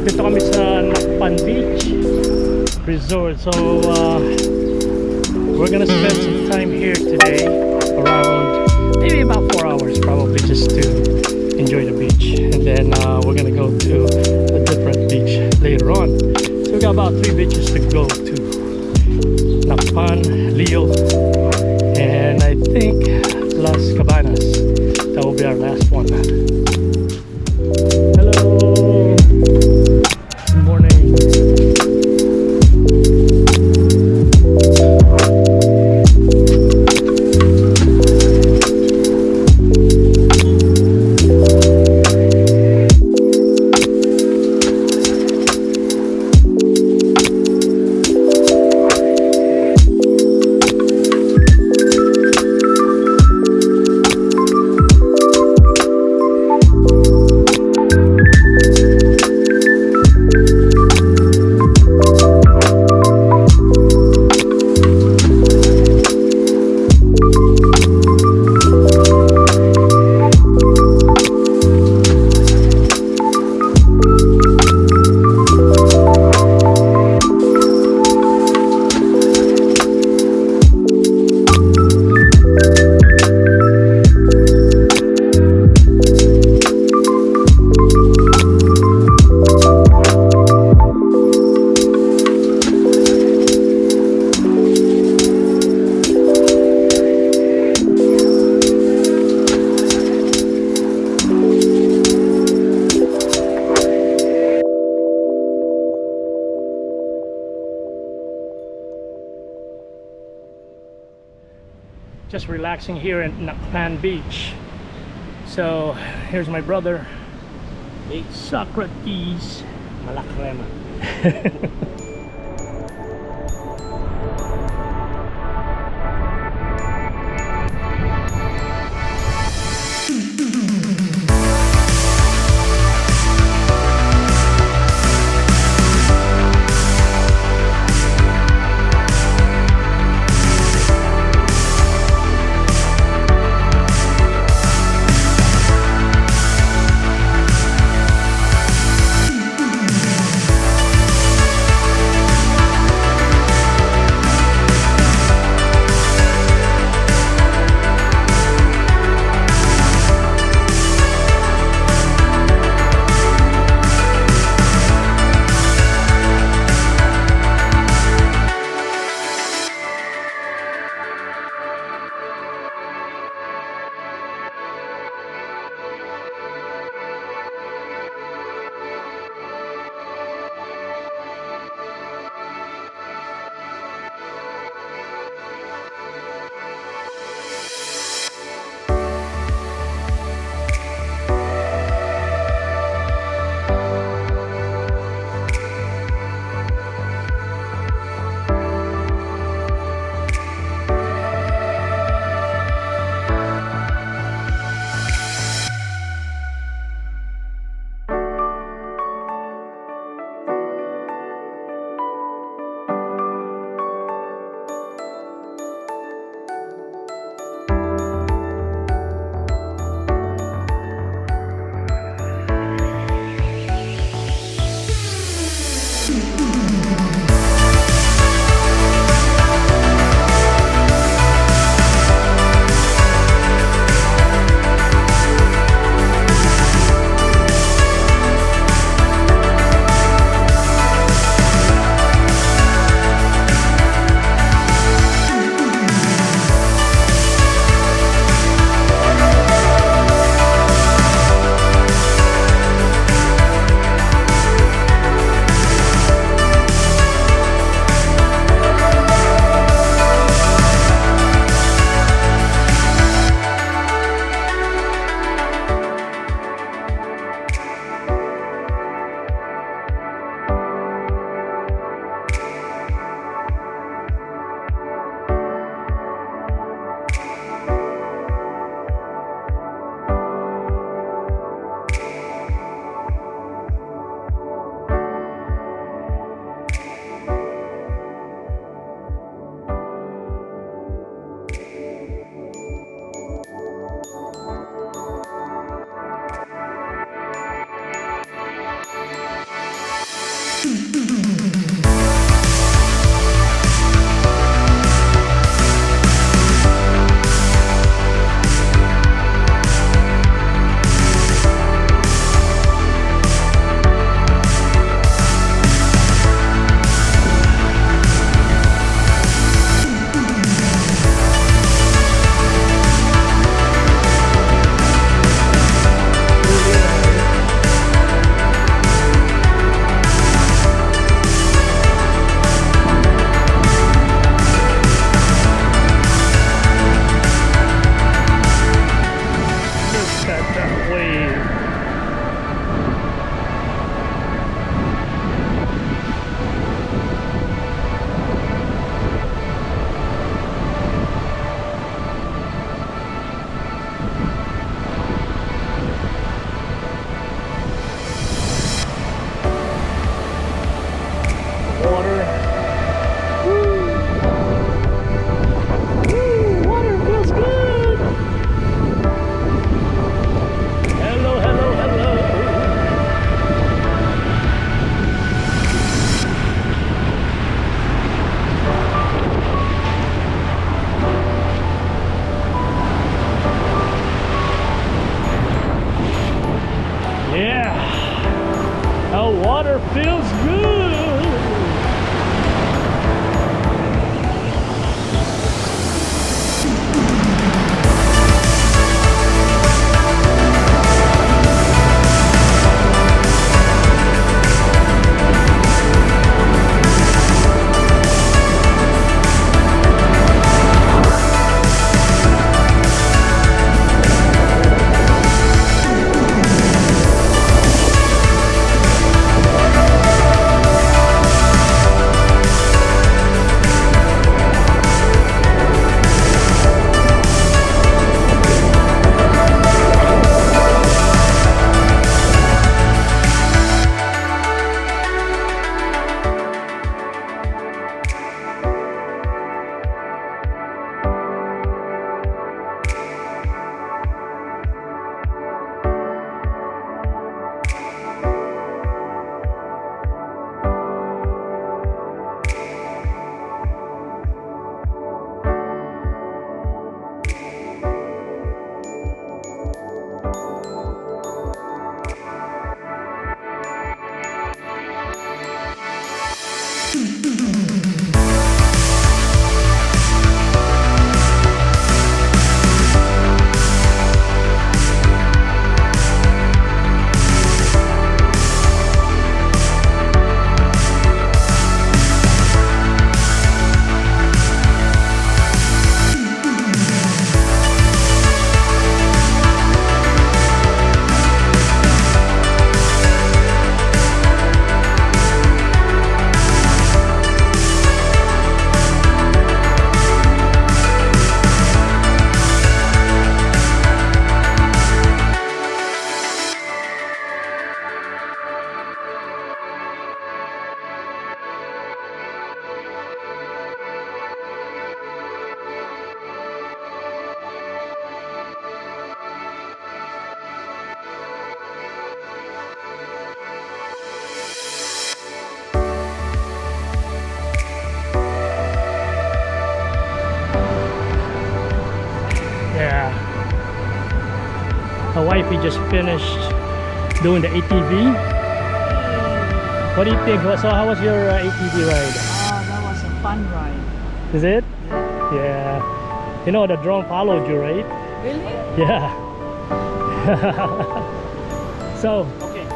Dito kami sa Nacpan Beach Resort. So we're gonna spend some time here today, around maybe about 4 hours probably, just to enjoy the beach. And then we're gonna go to a different beach later on. So we got about 3 beaches to go to: Nacpan, Leo, and I think Las Cabanas. That will be our last one. Hello. Good morning. Just relaxing here at Nacpan Beach. So here's my brother. Hey, Socrates. Malakrema. feels good. My wifey just finished doing the ATV. What do you think? So how was your ATV ride? That was a fun ride. Is it? Yeah. You know the drone followed you, right? Really? Yeah. So,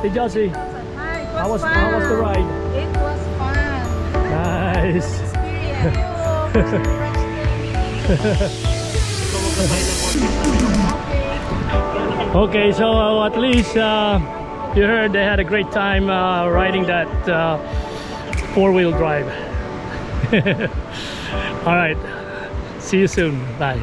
hey Josie, Hi, it was how was fun. the ride? It was fun. Nice. Okay, so at least you heard they had a great time riding that four-wheel drive. All right, see you soon. Bye.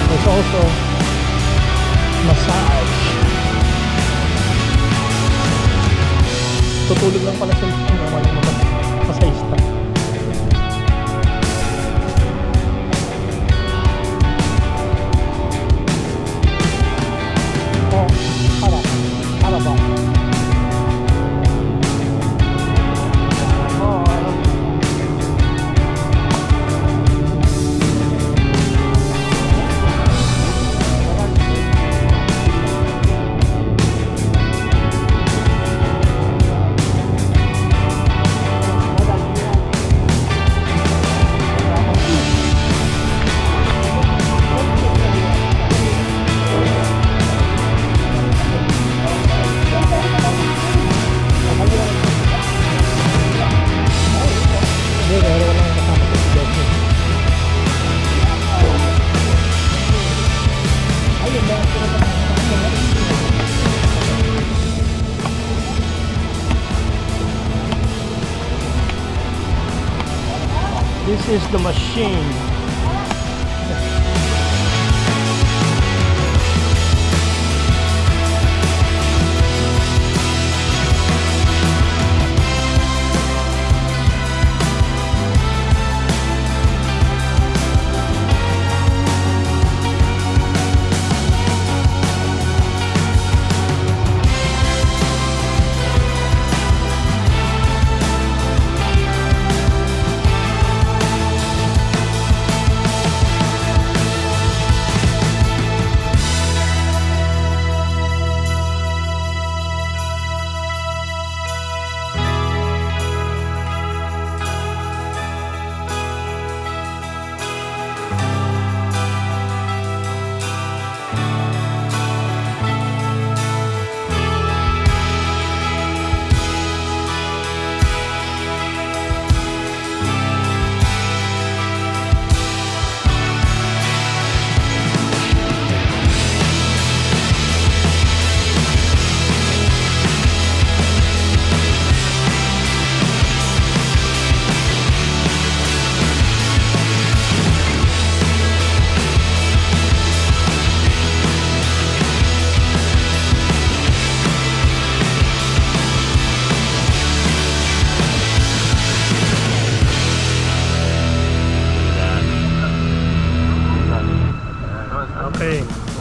There's also massage. Tutulog lang pala sa masahista. Oh, para ba? This is the machine.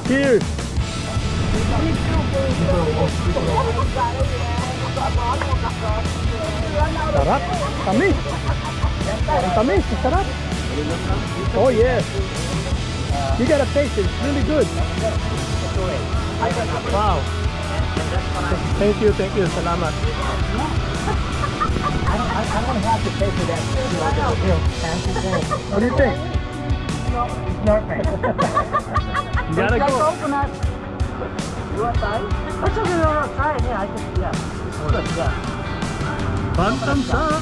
Cheers! Sarap! Tamis! Ang tamis! Sarap! Oh yes! You gotta taste it. It's really good. Wow! Thank you. Salamat. I don't have to pay for that. Fancy thing. What do you think? It's not right. You gotta go. Coconut. You want try? That's okay. You want to try it? Yeah, I just yeah. It's good. Yeah. Bottoms up.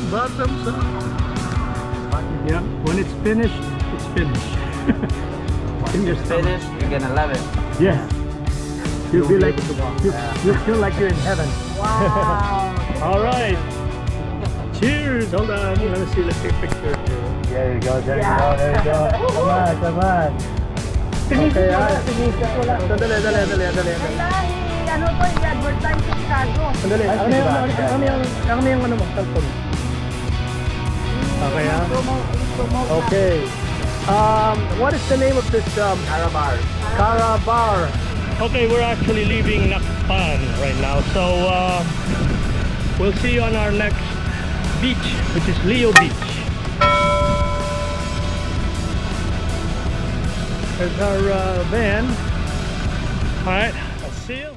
Yeah. When it's finished, it's finished. Fingers Finished. You're gonna love it. Yeah. You'll be like you feel like you're in heaven. Wow. All right. Cheers. Hold on. Let's see. Let's take a picture. There you go. There you go. Come on. Okay. Wala. Dali. Ano to, i-advertise sa Chicago. Sandali. Ano yung ano mo? Cellphone. Okay, ha? Okay. What is the name of this Carabar? Okay, we're actually leaving Nacpan right now. So we'll see you on our next beach, which is Leo Beach. There's our van. All right, I'll see you.